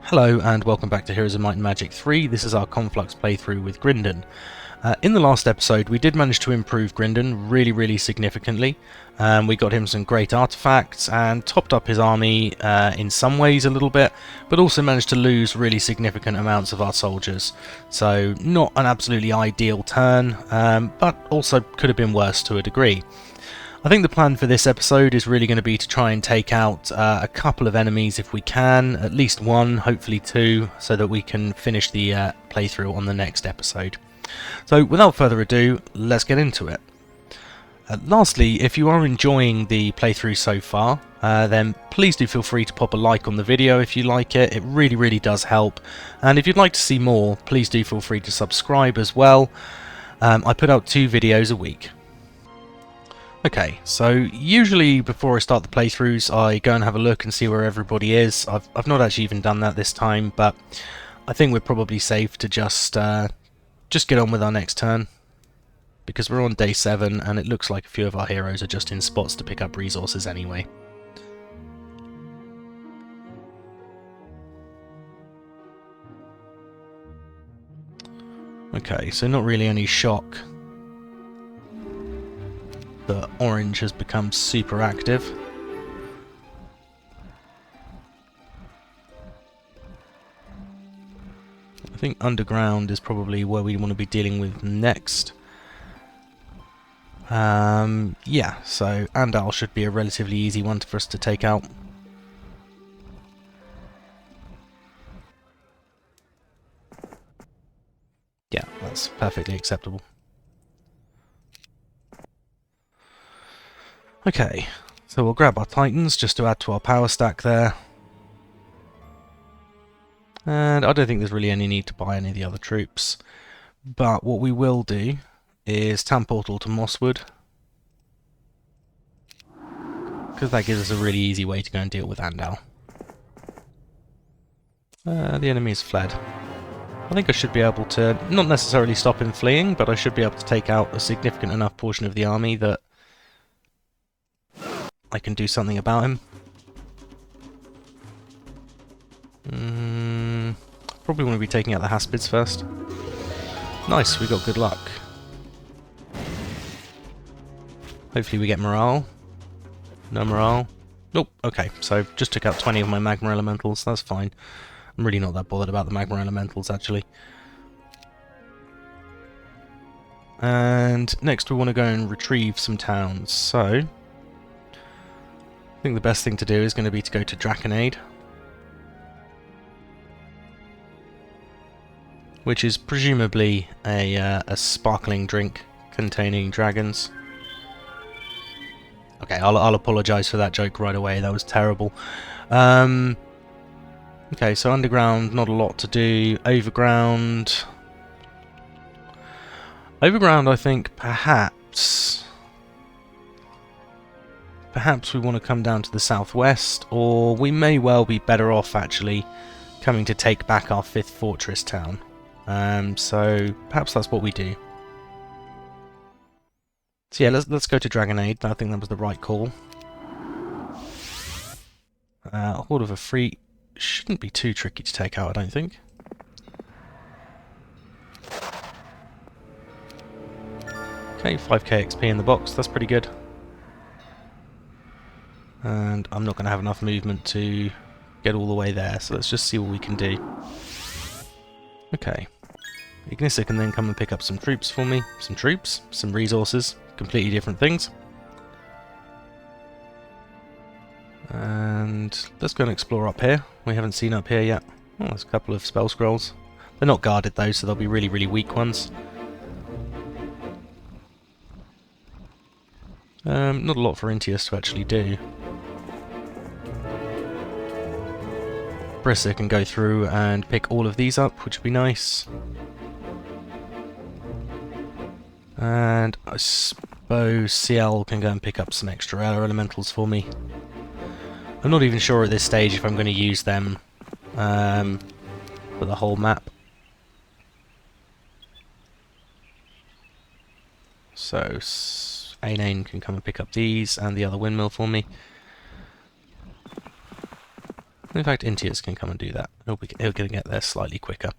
Hello and welcome back to Heroes of Might and Magic 3. This is our Conflux playthrough with Grindan. In the last episode we did manage to improve Grindan really significantly. We got him some great artifacts and topped up his army in some ways a little bit, but also managed to lose really significant amounts of our soldiers. So not an absolutely ideal turn, but also could have been worse to a degree. I think the plan for this episode is really going to be to try and take out a couple of enemies if we can, at least one, hopefully two, so that we can finish the playthrough on the next episode. So without further ado, let's get into it. Lastly, if you are enjoying the playthrough so far, then please do feel free to pop a like on the video if you like it. It really does help. And if you'd like to see more, please do feel free to subscribe as well. I put out 2 videos a week. Okay, so usually before I start the playthroughs I go and have a look and see where everybody is. I've not actually even done that this time, but I think we're probably safe to just get on with our next turn, because we're on day 7 and it looks like a few of our heroes are just in spots to pick up resources anyway. Okay, so not really any shock that orange has become super active. I think underground is probably where we want to be dealing with next. Yeah, so Andal should be a relatively easy one for us to take out. Yeah, that's perfectly acceptable. Okay, so we'll grab our Titans just to add to our power stack there. And I don't think there's really any need to buy any of the other troops. But what we will do is town portal to Mosswood, because that gives us a really easy way to go and deal with Andal. The enemy has fled. I think I should be able to, not necessarily stop him fleeing, but I should be able to take out a significant enough portion of the army that I can do something about him. Probably want to be taking out the Haspids first. Nice, we got good luck. Hopefully we get morale. No morale. Nope, okay, so just took out 20 of my magma elementals, that's fine. I'm really not that bothered about the magma elementals actually. And next we want to go and retrieve some towns, so I think the best thing to do is going to be to go to Draconade, which is presumably a sparkling drink containing dragons. Okay, I'll apologise for that joke right away, that was terrible. Okay, so underground, not a lot to do. Overground, I think perhaps we want to come down to the southwest, or we may well be better off actually coming to take back our 5th fortress town. So perhaps that's what we do. So yeah, let's go to Dragonade. I think that was the right call. Horde of a Free shouldn't be too tricky to take out, I don't think. Okay, 5k XP in the box, that's pretty good. And I'm not going to have enough movement to get all the way there, so let's just see what we can do. Okay. Ignissa can then come and pick up some troops for me. Some resources, completely different things. And let's go and explore up here. We haven't seen up here yet. Oh, there's a couple of spell scrolls. They're not guarded though, so they'll be really weak ones. Not a lot for Intius to actually do. Brissa can go through and pick all of these up, which would be nice. And I suppose CL can go and pick up some extra air elementals for me. I'm not even sure at this stage if I'm going to use them for the whole map. So Ainane can come and pick up these and the other windmill for me. In fact, Intias can come and do that. He'll going to get there slightly quicker.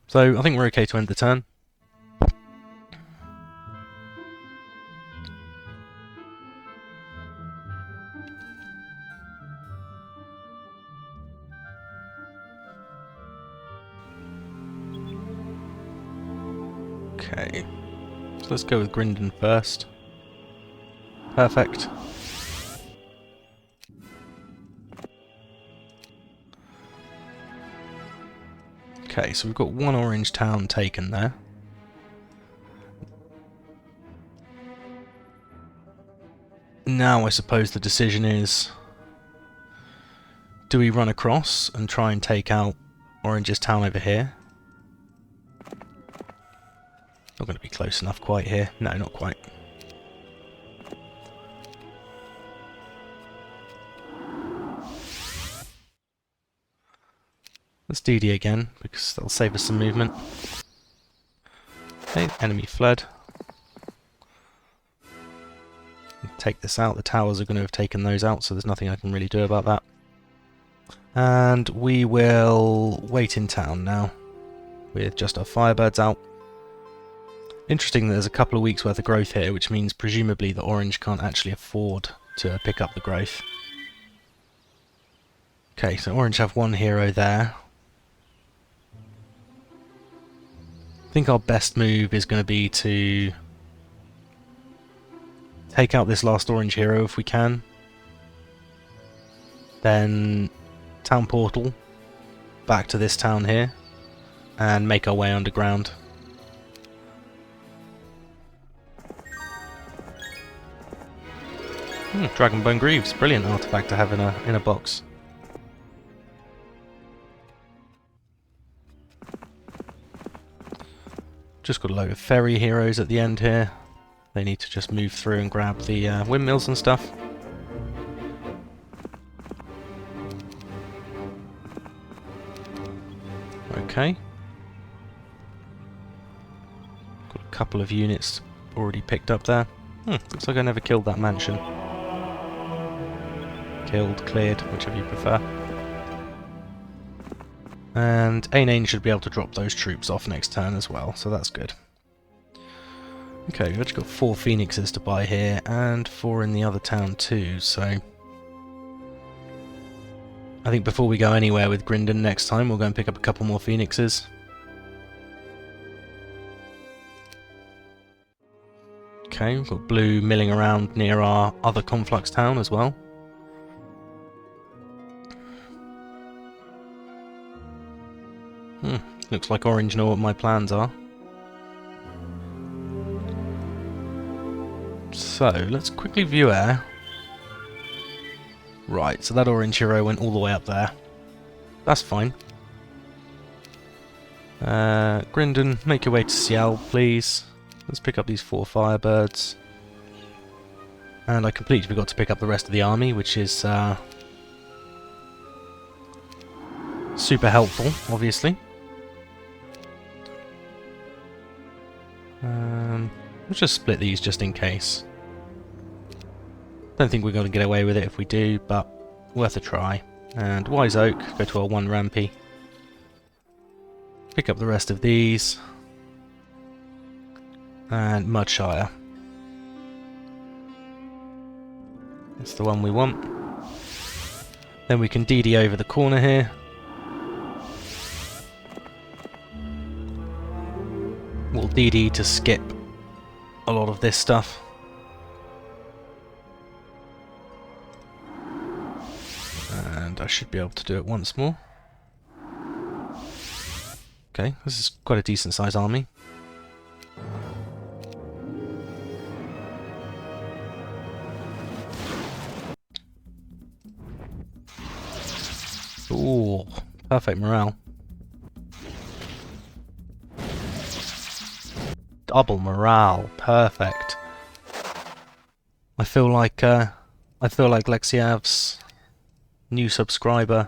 So I think we're okay to end the turn. Okay, so let's go with Grindan first. Perfect. Okay, so we've got one orange town taken there. Now I suppose the decision is, do we run across and try and take out Orange's town over here? Not going to be close enough quite here. No, not quite. Let's DD again, because that'll save us some movement. Okay, enemy fled. Take this out. The towers are going to have taken those out, so there's nothing I can really do about that. And we will wait in town now, with just our Firebirds out. Interesting that there's a couple of weeks worth of growth here, which means presumably the Orange can't actually afford to pick up the growth. Okay, so Orange have one hero there. I think our best move is going to be to take out this last Orange hero if we can. Then town portal back to this town here and make our way underground. Dragonbone Greaves, brilliant artifact to have in a box. Just got a load of ferry heroes at the end here. They need to just move through and grab the windmills and stuff. Okay. Got a couple of units already picked up there. Looks like I never killed that mansion. Killed, cleared, whichever you prefer. And Aine should be able to drop those troops off next turn as well, so that's good. Okay, we've actually got 4 phoenixes to buy here, and 4 in the other town too, so I think before we go anywhere with Grindan next time, we'll go and pick up a couple more phoenixes. Okay, we've got blue milling around near our other Conflux town as well. Looks like Orange know what my plans are. So, let's quickly view air. Right, so that Orange hero went all the way up there. That's fine. Grindan, make your way to Ciel, please. Let's pick up these 4 Firebirds. And I completely forgot to pick up the rest of the army, which is super helpful, obviously. We'll just split these just in case. Don't think we're going to get away with it if we do, but worth a try. And Wise Oak, go to our 1 Rampy. Pick up the rest of these. And Mudshire. That's the one we want. Then we can DD over the corner here. We'll DD to skip a lot of this stuff. And I should be able to do it once more. Okay, this is quite a decent sized army. Ooh, perfect morale. Double morale, perfect. I feel like Lexiav's new subscriber,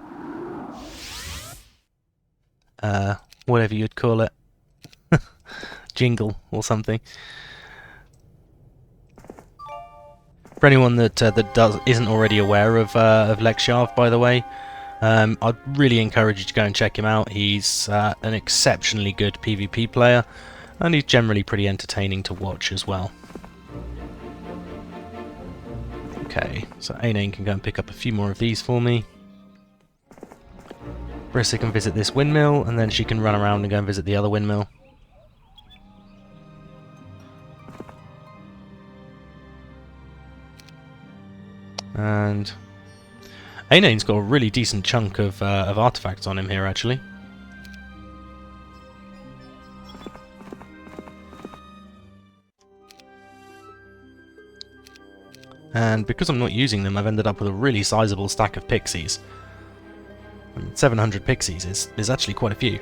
whatever you'd call it, jingle or something. For anyone that isn't already aware of Lexiav, by the way, I'd really encourage you to go and check him out. He's an exceptionally good PvP player, and he's generally pretty entertaining to watch as well. Okay, so Aine can go and pick up a few more of these for me. Brissa can visit this windmill, and then she can run around and go and visit the other windmill. And Aine's got a really decent chunk of artifacts on him here, actually. And because I'm not using them, I've ended up with a really sizable stack of pixies. 700 pixies is actually quite a few.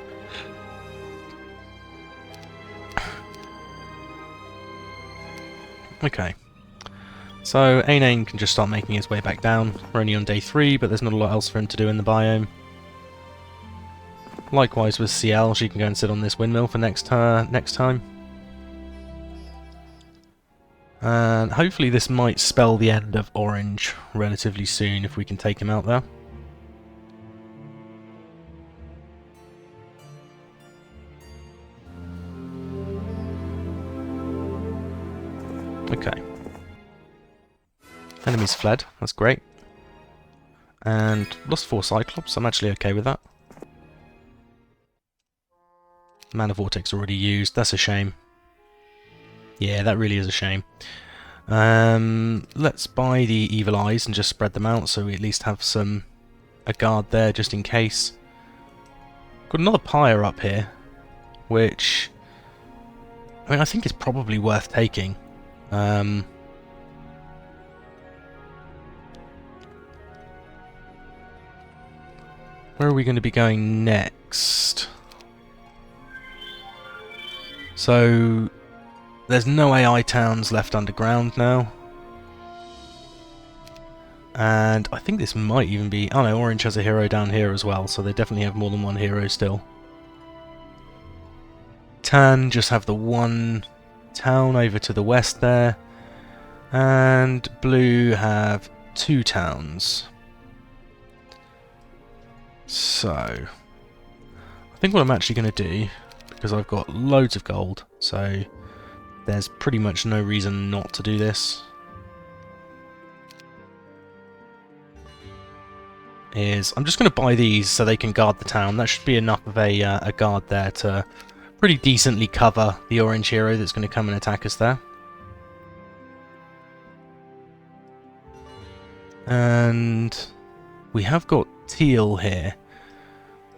Okay. So Aine can just start making his way back down. We're only on day 3, but there's not a lot else for him to do in the biome. Likewise with CL, she can go and sit on this windmill for next time. And hopefully this might spell the end of Orange relatively soon if we can take him out there. Okay. Enemies fled, that's great. And lost 4 Cyclops, I'm actually okay with that. Mana Vortex already used, that's a shame. Yeah, that really is a shame. Let's buy the Evil Eyes and just spread them out so we at least have a guard there just in case. Got another pyre up here, which I think is probably worth taking. Where are we going to be going next? So there's no AI towns left underground now. And I think this might even be... Oh no, Orange has a hero down here as well, so they definitely have more than one hero still. Tan just have the one town over to the west there. And Blue have 2 towns. So I think what I'm actually going to do, because I've got loads of gold, so there's pretty much no reason not to do this, is I'm just going to buy these so they can guard the town. That should be enough of a guard there to pretty decently cover the Orange hero that's going to come and attack us there. And we have got Teal here.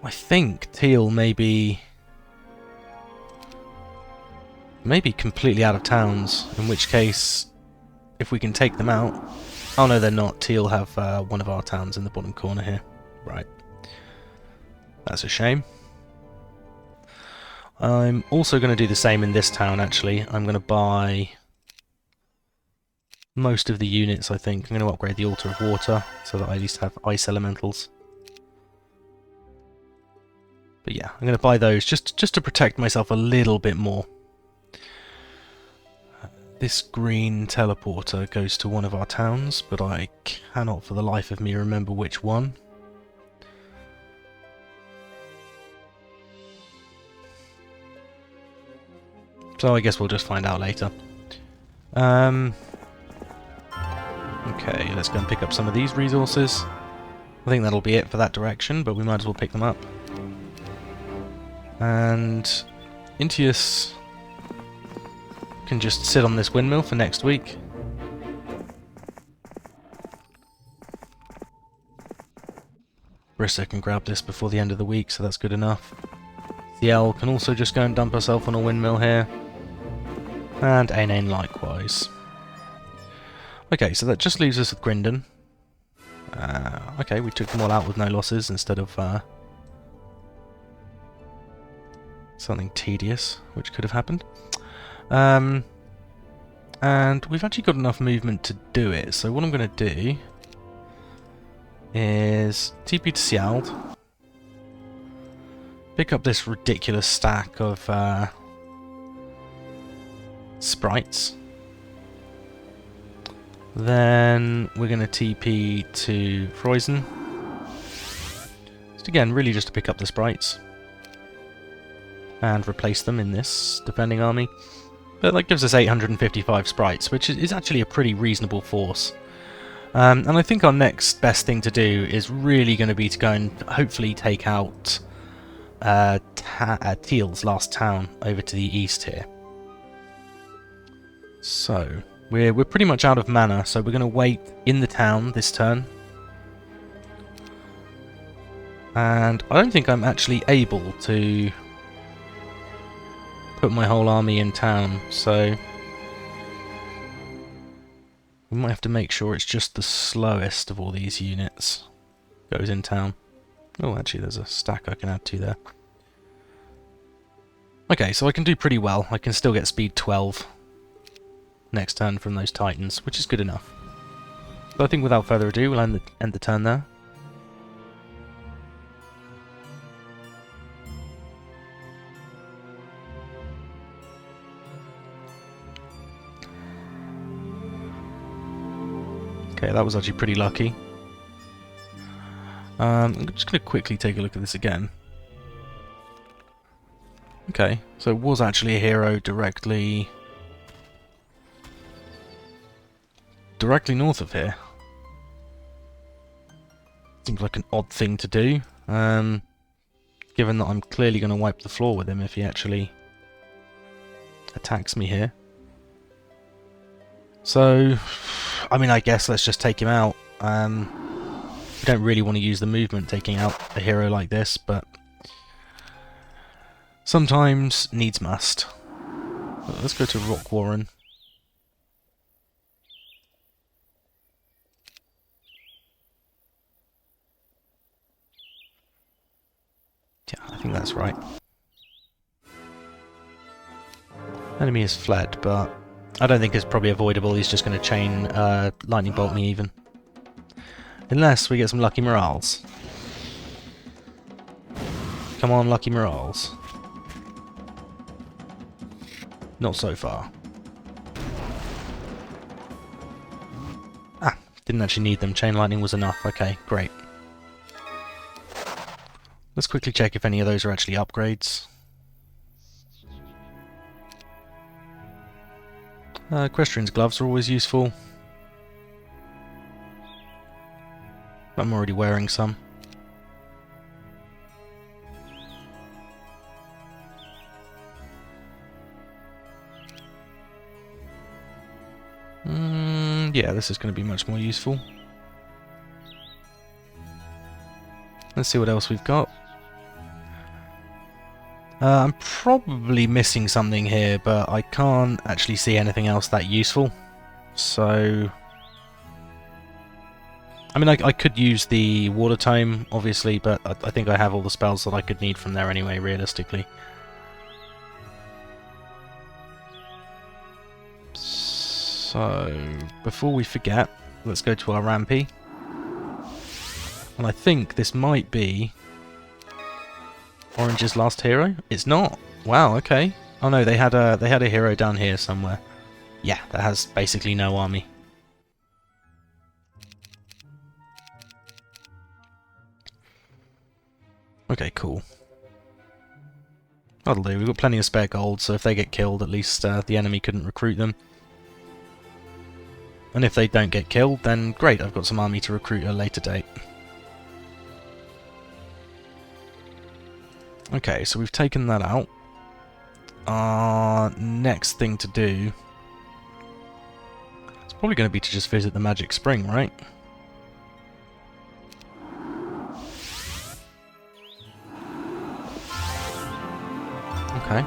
I think Teal may be completely out of towns, in which case, if we can take them out... Oh no, they're not. Teal have one of our towns in the bottom corner here. Right. That's a shame. I'm also going to do the same in this town, actually. I'm going to buy most of the units, I think. I'm going to upgrade the Altar of Water, so that I at least have ice elementals. But yeah, I'm going to buy those just to protect myself a little bit more. This green teleporter goes to one of our towns, but I cannot for the life of me remember which one. So I guess we'll just find out later. Okay, let's go and pick up some of these resources. I think that'll be it for that direction, but we might as well pick them up. And Intius can just sit on this windmill for next week. Brissa can grab this before the end of the week, so that's good enough. CL can also just go and dump herself on a windmill here. And Aine likewise. Okay, so that just leaves us with Grindan. Okay, we took them all out with no losses instead of something tedious, which could have happened. And we've actually got enough movement to do it, so what I'm going to do is TP to Siald, pick up this ridiculous stack of sprites, then we're going to TP to Freusen, again, really just to pick up the sprites and replace them in this defending army. But that gives us 855 sprites, which is actually a pretty reasonable force. And I think our next best thing to do is really going to be to go and hopefully take out Teal's last town over to the east here. So, we're pretty much out of mana, so we're going to wait in the town this turn. And I don't think I'm actually able to put my whole army in town, so we might have to make sure it's just the slowest of all these units goes in town. Oh, actually there's a stack I can add to there. Okay, so I can do pretty well. I can still get speed 12 next turn from those titans, which is good enough. So I think without further ado, we'll end the turn there. Okay, that was actually pretty lucky. I'm just going to quickly take a look at this again. Okay, so it was actually a hero directly north of here. Seems like an odd thing to do, given that I'm clearly going to wipe the floor with him if he actually attacks me here. So, I mean, I guess let's just take him out. We don't really want to use the movement taking out a hero like this, but sometimes needs must. Let's go to Rock Warren. Yeah, I think that's right. Enemy has fled, but I don't think it's probably avoidable. He's just going to chain lightning bolt me even. Unless we get some lucky morales. Come on, lucky morales. Not so far. Ah, didn't actually need them. Chain lightning was enough. Okay, great. Let's quickly check if any of those are actually upgrades. Equestrian's gloves are always useful. I'm already wearing some. Yeah, this is going to be much more useful. Let's see what else we've got. I'm probably missing something here, but I can't actually see anything else that useful. So, I mean, I could use the Water Tome, obviously, but I think I have all the spells that I could need from there anyway, realistically. So, before we forget, let's go to our Rampy. And I think this might be Orange's last hero? It's not. Wow, okay. Oh no, they had a hero down here somewhere. Yeah, that has basically no army. Okay, cool. That'll do. We've got plenty of spare gold, so if they get killed, at least the enemy couldn't recruit them. And if they don't get killed, then great, I've got some army to recruit at a later date. Okay, so we've taken that out. Our next thing to do... it's probably going to be to just visit the Magic Spring, right? Okay.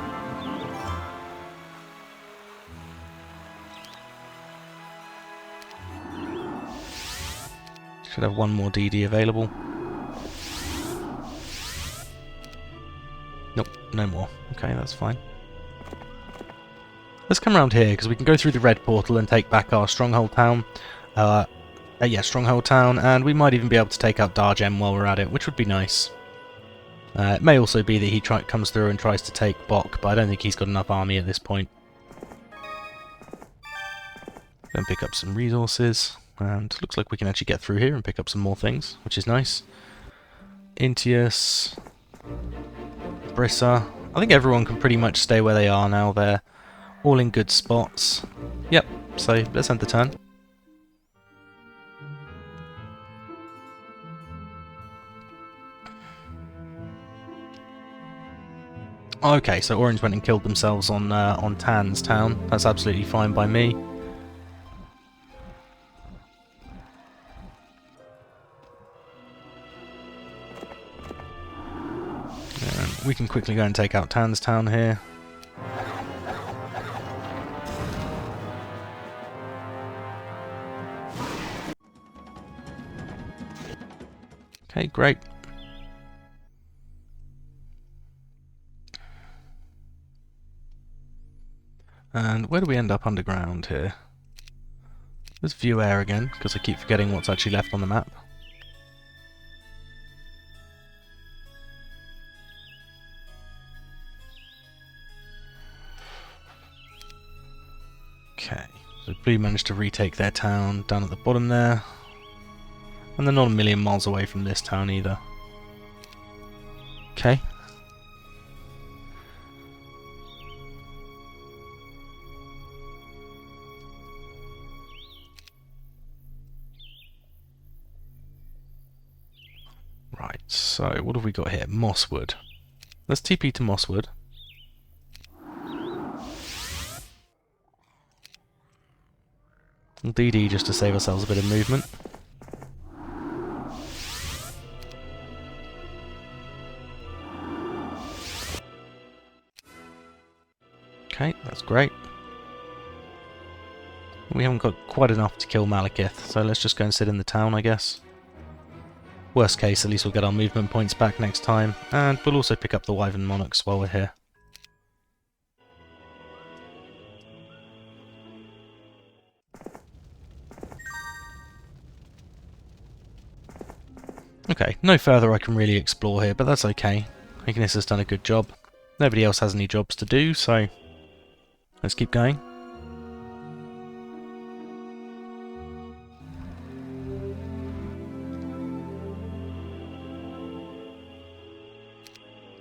Should have one more DD available. Nope, no more. Okay, that's fine. Let's come around here, because we can go through the red portal and take back our stronghold town. Yeah, stronghold town, and we might even be able to take out Dargem while we're at it, which would be nice. It may also be that he comes through and tries to take Bok, but I don't think he's got enough army at this point. Then pick up some resources, and looks like we can actually get through here and pick up some more things, which is nice. Intius, Brissa. I think everyone can pretty much stay where they are now. They're all in good spots. Yep, so let's end the turn. Okay, so Orange went and killed themselves on Tan's town. That's absolutely fine by me. And we can quickly go and take out Tan's town here. Okay, great. And where do we end up underground here? Let's view air again, because I keep forgetting what's actually left on the map. Okay, so Blue managed to retake their town down at the bottom there. And they're not a million miles away from this town either. Okay. Right, so what have we got here? Mosswood. Let's TP to Mosswood. And DD just to save ourselves a bit of movement. Okay, that's great. We haven't got quite enough to kill Malekith, so let's just go and sit in the town, I guess. Worst case, at least we'll get our movement points back next time, and we'll also pick up the Wyvern Monarchs while we're here. Okay, no further I can really explore here, but that's okay. Ignis has done a good job. Nobody else has any jobs to do, so let's keep going.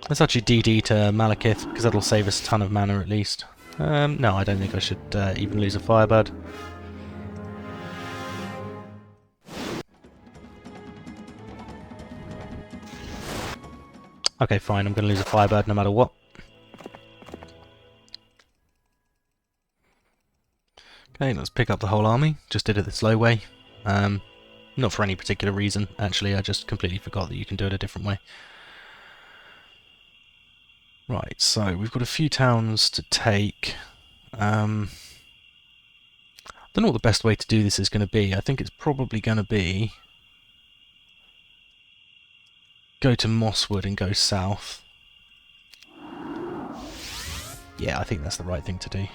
Let's actually DD to Malekith, because that'll save us a ton of mana at least. No, I don't think I should even lose a Firebird. Okay, fine, I'm going to lose a Firebird no matter what. Okay, let's pick up the whole army. Just did it the slow way. Not for any particular reason, actually, I just completely forgot that you can do it a different way. Right, so we've got a few towns to take. Don't know what the best way to do this is going to be. I think it's probably going to be go to Mosswood and go south. Yeah, I think that's the right thing to do.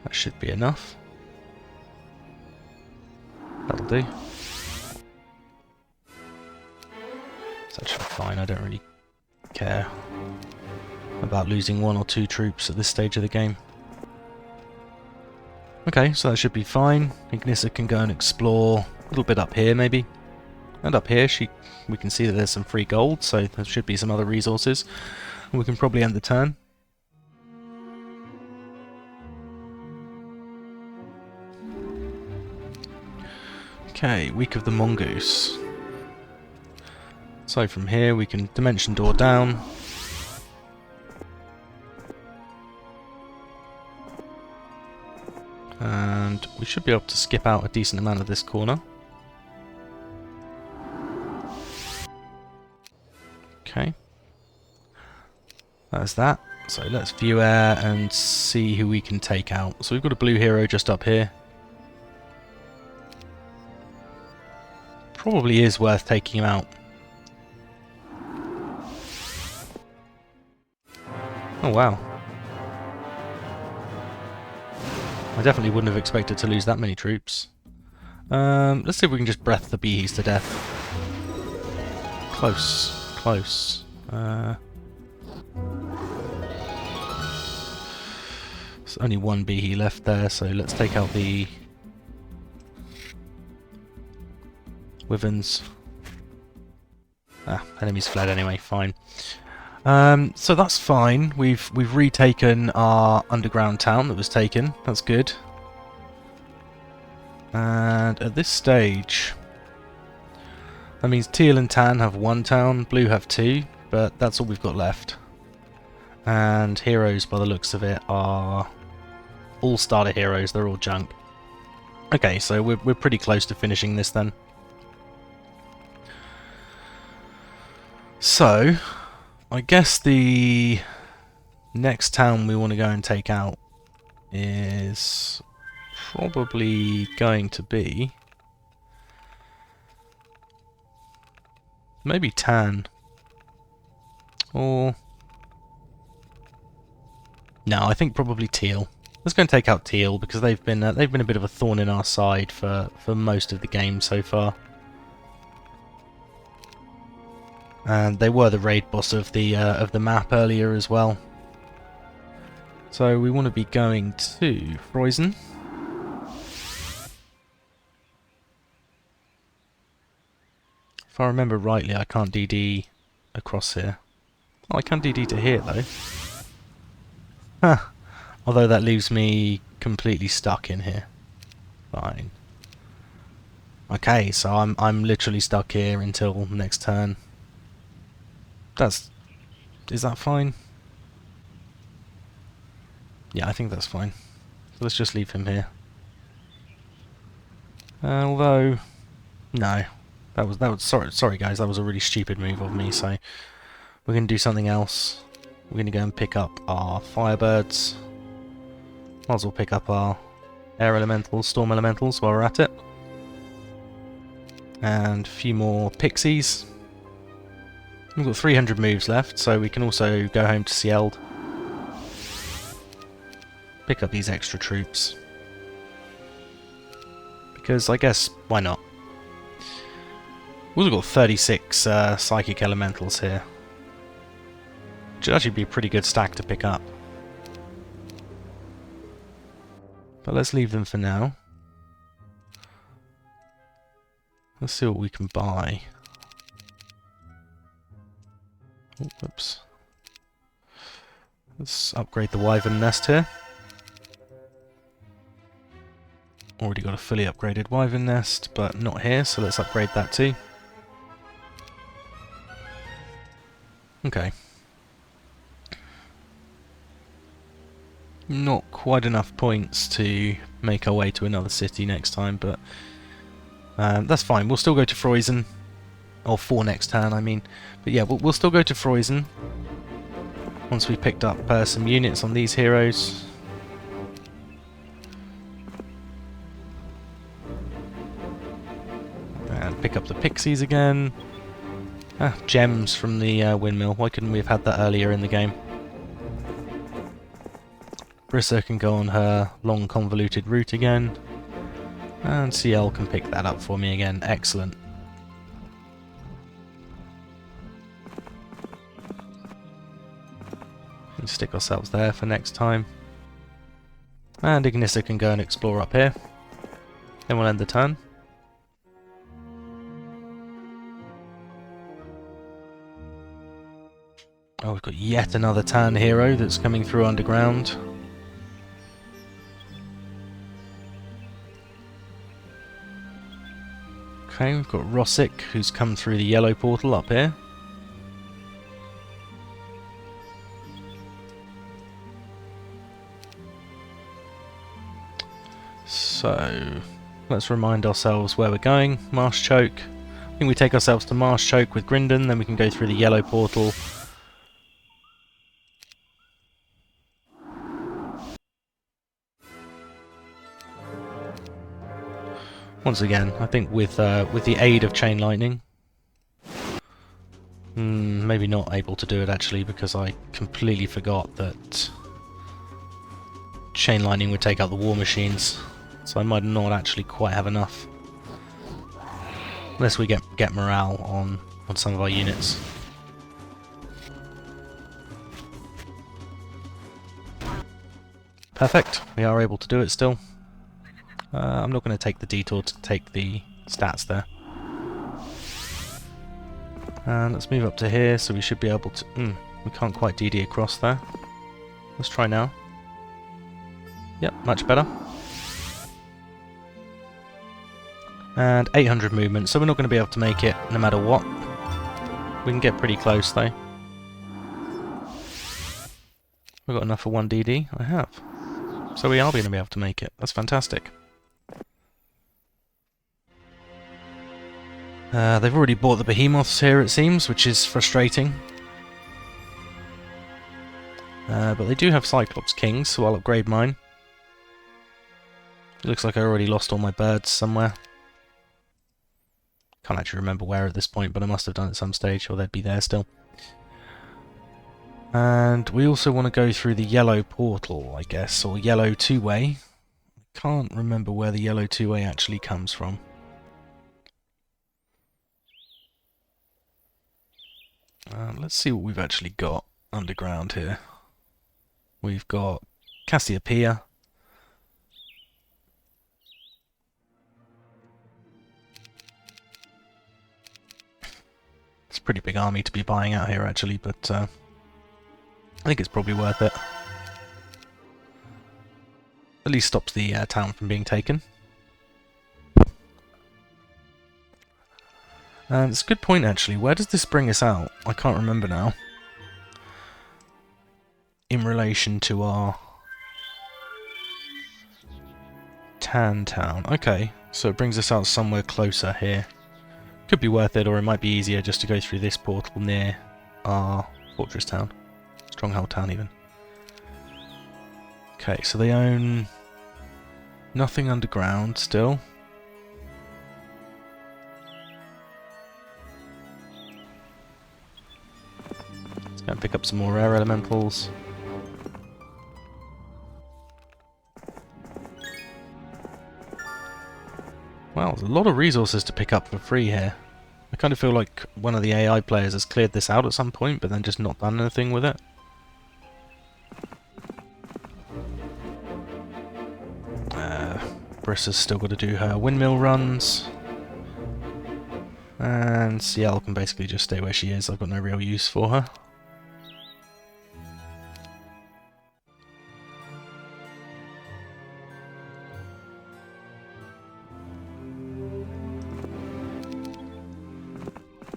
That should be enough. That'll do. It's actually fine, I don't really care about losing 1 or 2 troops at this stage of the game. Okay, so that should be fine. Ignissa can go and explore a little bit up here maybe. And up here we can see that there's some free gold, so there should be some other resources. And we can probably end the turn. Okay, Week of the Mongoose. So from here we can Dimension Door down. And we should be able to skip out a decent amount of this corner. Okay. That's that. So let's view air and see who we can take out. So we've got a blue hero just up here. Probably is worth taking him out. Oh wow. I definitely wouldn't have expected to lose that many troops. Let's see if we can just breath the bees to death. Close. Close. There's only one Behe left there, so let's take out the Wyverns. Ah, enemies fled anyway, fine. So that's fine. We've retaken our underground town that was taken. That's good. And at this stage, that means teal and tan have one town, blue have two, but that's all we've got left. And heroes, by the looks of it, are all starter heroes. They're all junk. Okay, so we're pretty close to finishing this then. So, I guess the next town we want to go and take out is probably going to be maybe Tan, or no, I think probably Teal. Let's go and take out Teal because they've been a bit of a thorn in our side for most of the game so far. And they were the raid boss of the map earlier as well. So we want to be going to Freuzen. If I remember rightly, I can't DD across here. Oh, I can DD to here though. Huh. Although that leaves me completely stuck in here. Fine. Okay, so I'm literally stuck here until next turn. Is that fine? Yeah, I think that's fine. So let's just leave him here. Although, no, that was sorry guys, that was a really stupid move of me. So we're gonna do something else. We're gonna go and pick up our Firebirds. Might as well pick up our Air Elementals, Storm Elementals while we're at it, and a few more Pixies. We've got 300 moves left, so we can also go home to Cield. Pick up these extra troops. Because I guess, why not? We've also got 36 Psychic Elementals here. Which should actually be a pretty good stack to pick up. But let's leave them for now. Let's see what we can buy. Oh, whoops. Let's upgrade the Wyvern Nest here. Already got a fully upgraded Wyvern Nest, but not here, so let's upgrade that too. Okay. Not quite enough points to make our way to another city next time, but that's fine. We'll still go to Freuzen. Or for next turn, I mean. But yeah, we'll still go to Freuzen once we've picked up some units on these heroes. And pick up the Pixies again. Ah, gems from the windmill. Why couldn't we have had that earlier in the game? Brissa can go on her long convoluted route again. And CL can pick that up for me again. Excellent. And stick ourselves there for next time. And Ignissa can go and explore up here. Then we'll end the turn. Oh, we've got yet another Tan hero that's coming through underground. Okay, we've got Rossick, who's come through the yellow portal up here. So, let's remind ourselves where we're going. Marsh Choke. I think we take ourselves to Marsh Choke with Grindan, then we can go through the yellow portal. Once again, I think with the aid of Chain Lightning. Maybe not able to do it actually, because I completely forgot that Chain Lightning would take out the War Machines. So I might not actually quite have enough. Unless we get morale on some of our units. Perfect, we are able to do it still. I'm not going to take the detour to take the stats there. And let's move up to here, so we should be able to... we can't quite DD across there. Let's try now. Yep, much better. And 800 movement, so we're not going to be able to make it no matter what. We can get pretty close though. We've got enough for 1 DD? I have. So we are going to be able to make it. That's fantastic. They've already bought the behemoths here, it seems, which is frustrating. But they do have Cyclops Kings, so I'll upgrade mine. It looks like I already lost all my birds somewhere. Can't actually remember where at this point, but I must have done it at some stage, or they'd be there still. And we also want to go through the yellow portal, I guess, or yellow two-way. I can't remember where the yellow two-way actually comes from. Let's see what we've actually got underground here. We've got Cassiopeia. It's a pretty big army to be buying out here actually, but I think it's probably worth it. At least stops the town from being taken. And it's a good point actually. Where does this bring us out? I can't remember now. In relation to our Tan town. Okay, so it brings us out somewhere closer here. Could be worth it, or it might be easier just to go through this portal near our fortress town. Stronghold town even. Okay, so they own nothing underground still. Let's go and pick up some more rare elementals. Wow, there's a lot of resources to pick up for free here. I kind of feel like one of the AI players has cleared this out at some point, but then just not done anything with it. Brissa's still got to do her windmill runs. And Ciel can basically just stay where she is. I've got no real use for her.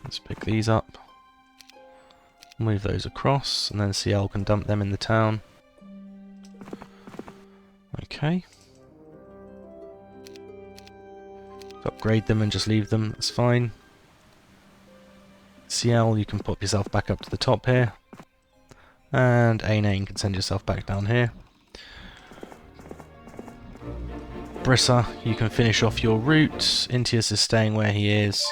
Let's pick these up. Move those across, and then Ciel can dump them in the town. Okay. Upgrade them and just leave them, that's fine. Ciel, you can pop yourself back up to the top here. And Aine can send yourself back down here. Brissa, you can finish off your route. Intius is staying where he is.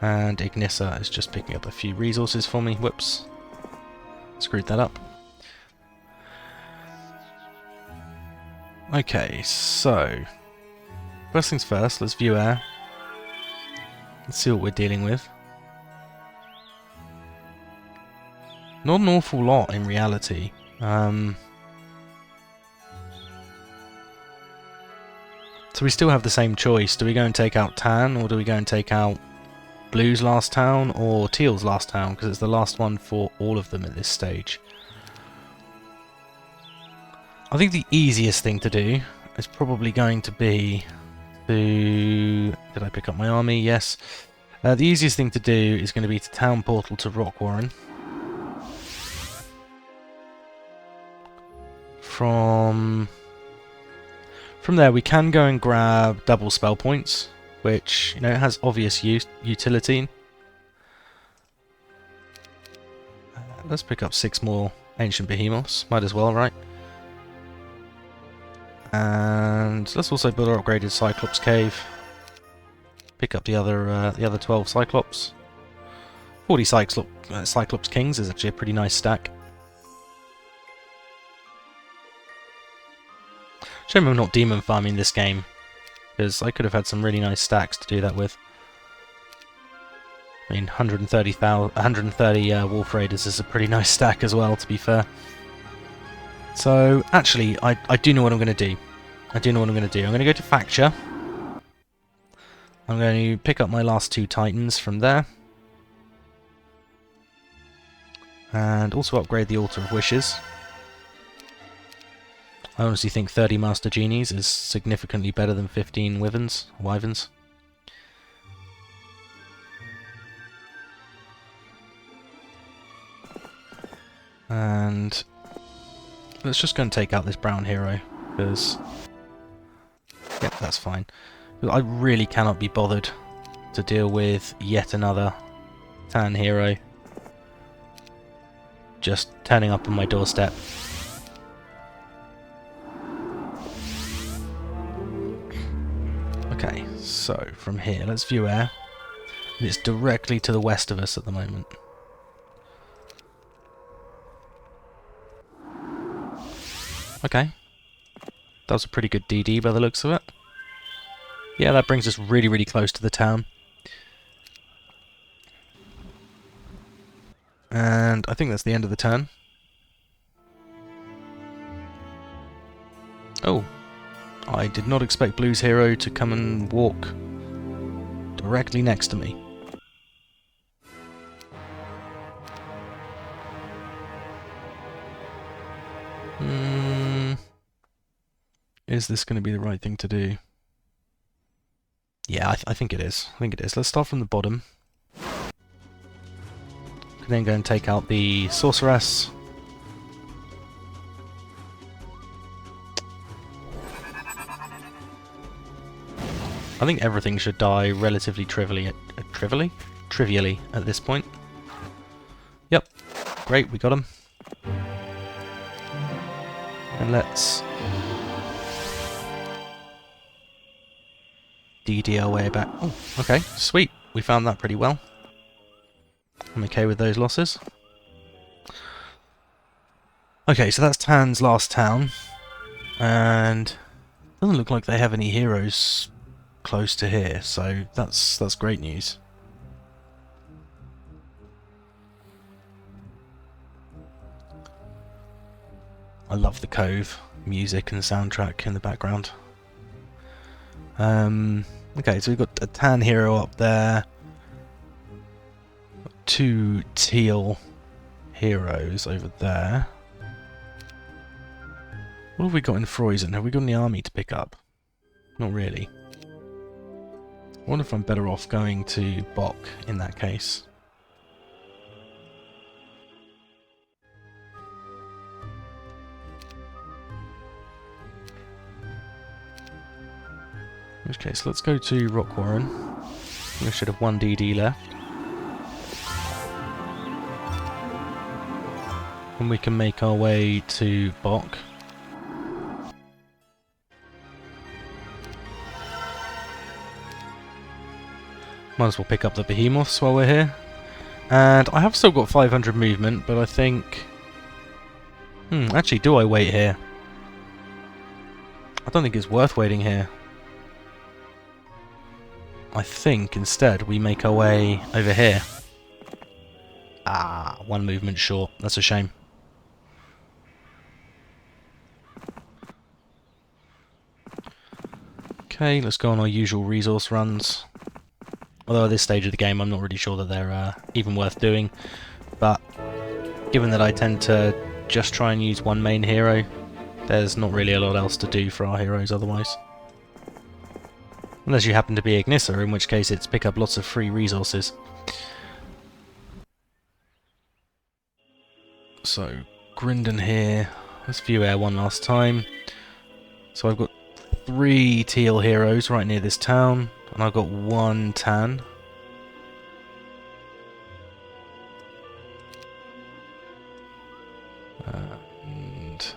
And Ignissa is just picking up a few resources for me. Whoops. Screwed that up. Okay, so first things first, let's view air. Let's see what we're dealing with. Not an awful lot in reality. So we still have the same choice. Do we go and take out Tan, or do we go and take out Blue's last town, or Teal's last town? Because it's the last one for all of them at this stage. I think the easiest thing to do is probably going to be to... Did I pick up my army? Yes. The easiest thing to do is going to be to town portal to Rockwarren. From there we can go and grab double spell points, which, you know, has obvious utility. Let's pick up 6 more ancient behemoths. Might as well, right? And let's also build our upgraded Cyclops cave. Pick up the other 12 Cyclops. 40 Cyclops Kings is actually a pretty nice stack. Shame I'm not demon farming this game, because I could have had some really nice stacks to do that with. I mean, 130 Wolf Raiders is a pretty nice stack as well, to be fair. So, actually, I do know what I'm going to do. I do know what I'm going to do. I'm going to go to Facture. I'm going to pick up my last 2 Titans from there. And also upgrade the Altar of Wishes. I honestly think 30 Master Genies is significantly better than 15 Wyverns. And let's just go and take out this brown hero, because... Yep, that's fine. I really cannot be bothered to deal with yet another tan hero just turning up on my doorstep. Okay, so from here, let's view air. And it's directly to the west of us at the moment. Okay. That was a pretty good DD by the looks of it. Yeah, that brings us really, really close to the town. And I think that's the end of the turn. Oh. I did not expect Blue's hero to come and walk directly next to me. Is this going to be the right thing to do? Yeah, I think it is. I think it is. Let's start from the bottom. Can then go and take out the Sorceress. I think everything should die relatively trivially at this point. Yep. Great, we got him. And let's DD our way back. Oh, okay, sweet. We found that pretty well. I'm okay with those losses. Okay, so that's Tan's last town. And doesn't look like they have any heroes close to here, so that's great news. I love the Cove music and soundtrack in the background. Okay, so we've got a tan hero up there. 2 teal heroes over there. What have we got in Frozen? Have we got any army to pick up? Not really. I wonder if I'm better off going to Bok in that case. In which case, let's go to Rock Warren. We should have 1 DD left. And we can make our way to Bok. Might as well pick up the behemoths while we're here. And I have still got 500 movement, but I think... actually, do I wait here? I don't think it's worth waiting here. I think, instead, we make our way over here. Ah, 1 movement short. That's a shame. Okay, let's go on our usual resource runs. Although at this stage of the game I'm not really sure that they're even worth doing. But given that I tend to just try and use 1 main hero, there's not really a lot else to do for our heroes otherwise. Unless you happen to be Ignissa, in which case it's pick up lots of free resources. So, Grindan here. Let's view Air one last time. So I've got 3 teal heroes right near this town, and I've got 1 tan. And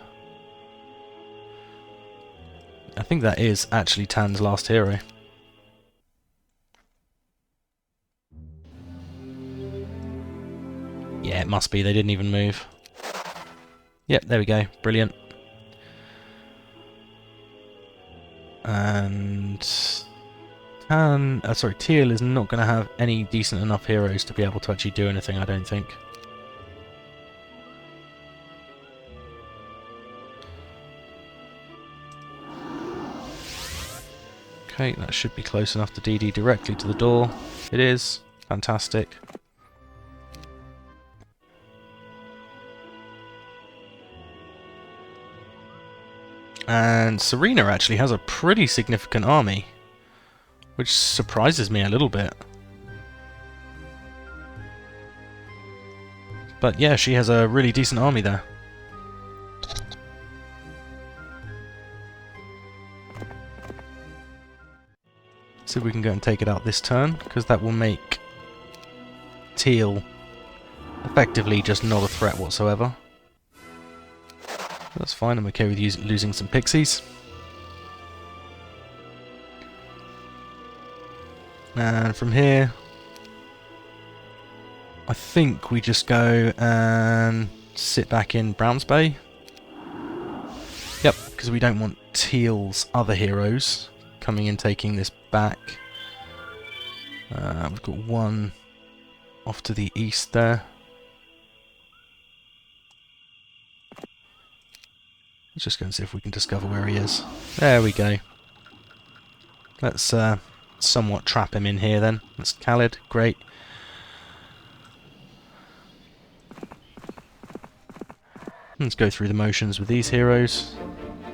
I think that is actually Tan's last hero. Yeah, it must be. They didn't even move. Yep, there we go. Brilliant. And Teal is not going to have any decent enough heroes to be able to actually do anything, I don't think. Okay, that should be close enough to DD directly to the door. It is. Fantastic. And Serena actually has a pretty significant army, which surprises me a little bit. But yeah, she has a really decent army there. See if we can go and take it out this turn, because that will make Teal effectively just not a threat whatsoever. That's fine, I'm okay with losing some pixies. And from here, I think we just go and sit back in Brown's Bay. Yep, because we don't want Teal's other heroes coming and taking this back. We've got one off to the east there. Let's just go and see if we can discover where he is. There we go. Let's somewhat trap him in here then. That's Khalid, great. Let's go through the motions with these heroes.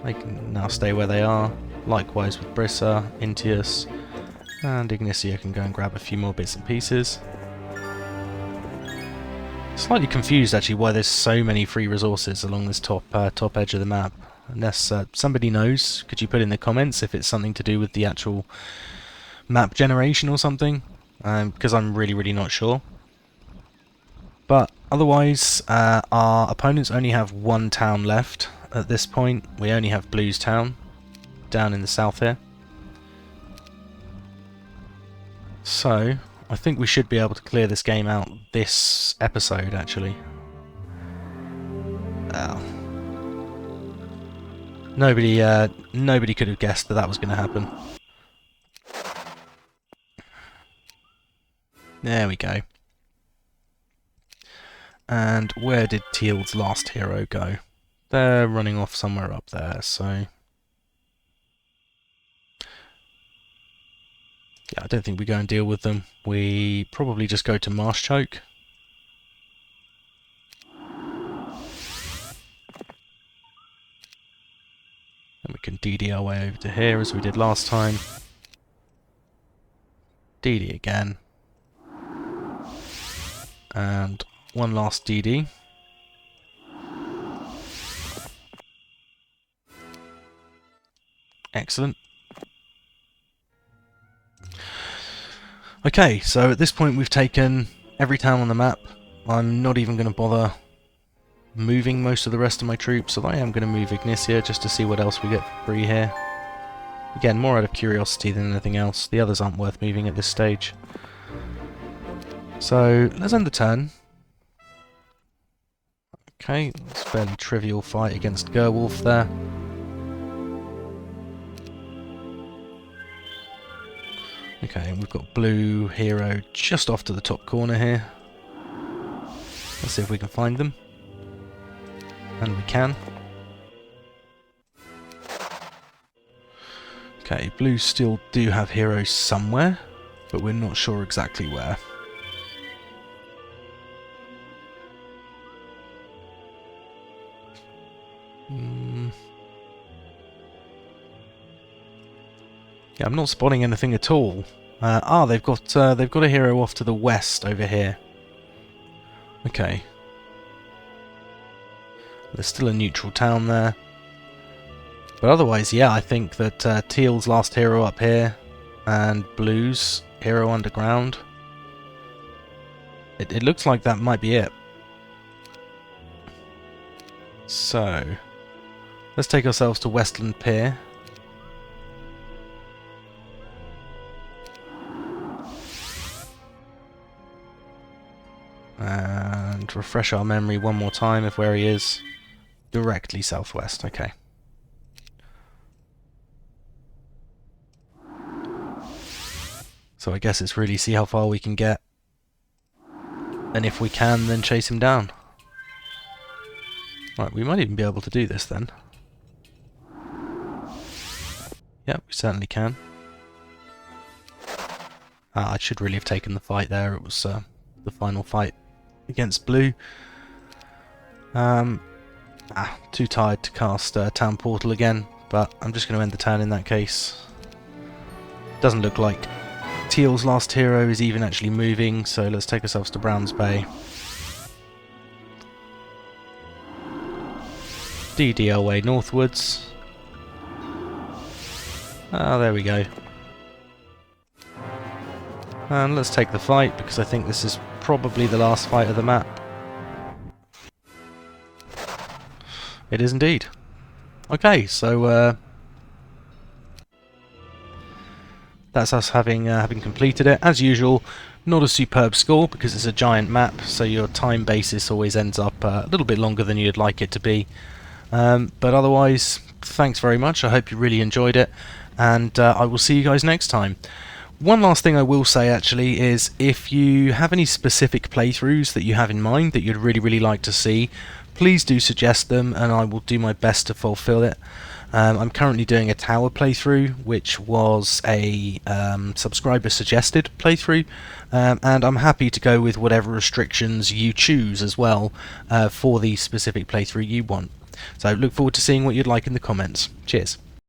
They can now stay where they are. Likewise with Brissa, Intius, and Ignicia can go and grab a few more bits and pieces. Slightly confused actually why there's so many free resources along this top edge of the map. Unless somebody knows, could you put in the comments if it's something to do with the actual map generation or something? Because I'm really not sure. But otherwise, our opponents only have one town left at this point. We only have Blues Town down in the south here. So, I think we should be able to clear this game out this episode, actually. Oh. Nobody could have guessed that was going to happen. There we go. And where did Teal's last hero go? They're running off somewhere up there, so... yeah, I don't think we go and deal with them. We probably just go to Marsh Choke. And we can DD our way over to here as we did last time. DD again. And one last DD. Excellent. Okay, so at this point we've taken every town on the map. I'm not even going to bother moving most of the rest of my troops, so I am going to move Ignicia just to see what else we get for free here. Again, more out of curiosity than anything else. The others aren't worth moving at this stage. So, let's end the turn. Okay, it's a fairly trivial fight against Gerwolf there. Okay, we've got blue hero just off to the top corner here. Let's see if we can find them. And we can. Okay, blues still do have heroes somewhere, but we're not sure exactly where. Yeah, I'm not spotting anything at all. They've got a hero off to the west over here. Okay. There's still a neutral town there. But otherwise, yeah, I think that Teal's last hero up here and Blue's hero underground. It looks like that might be it. So, let's take ourselves to Westland Pier. And refresh our memory one more time of where he is. Directly southwest, okay. So I guess it's really see how far we can get. And if we can, then chase him down. Right, we might even be able to do this then. Yep, we certainly can. I should really have taken the fight there. It was the final fight against blue. Too tired to cast Town Portal again, but I'm just going to end the turn in that case. Doesn't look like Teal's last hero is even actually moving, so let's take ourselves to Brown's Bay. DD our way northwards. There we go. And let's take the fight, because I think this is probably the last fight of the map. It is indeed. Okay, so that's us having completed it. As usual, not a superb score because it's a giant map, so your time basis always ends up a little bit longer than you'd like it to be. But otherwise, thanks very much. I hope you really enjoyed it, and I will see you guys next time. One last thing I will say actually is, if you have any specific playthroughs that you have in mind that you'd really like to see, please do suggest them and I will do my best to fulfill it. I'm currently doing a tower playthrough, which was a subscriber suggested playthrough, and I'm happy to go with whatever restrictions you choose as well for the specific playthrough you want. So look forward to seeing what you'd like in the comments. Cheers.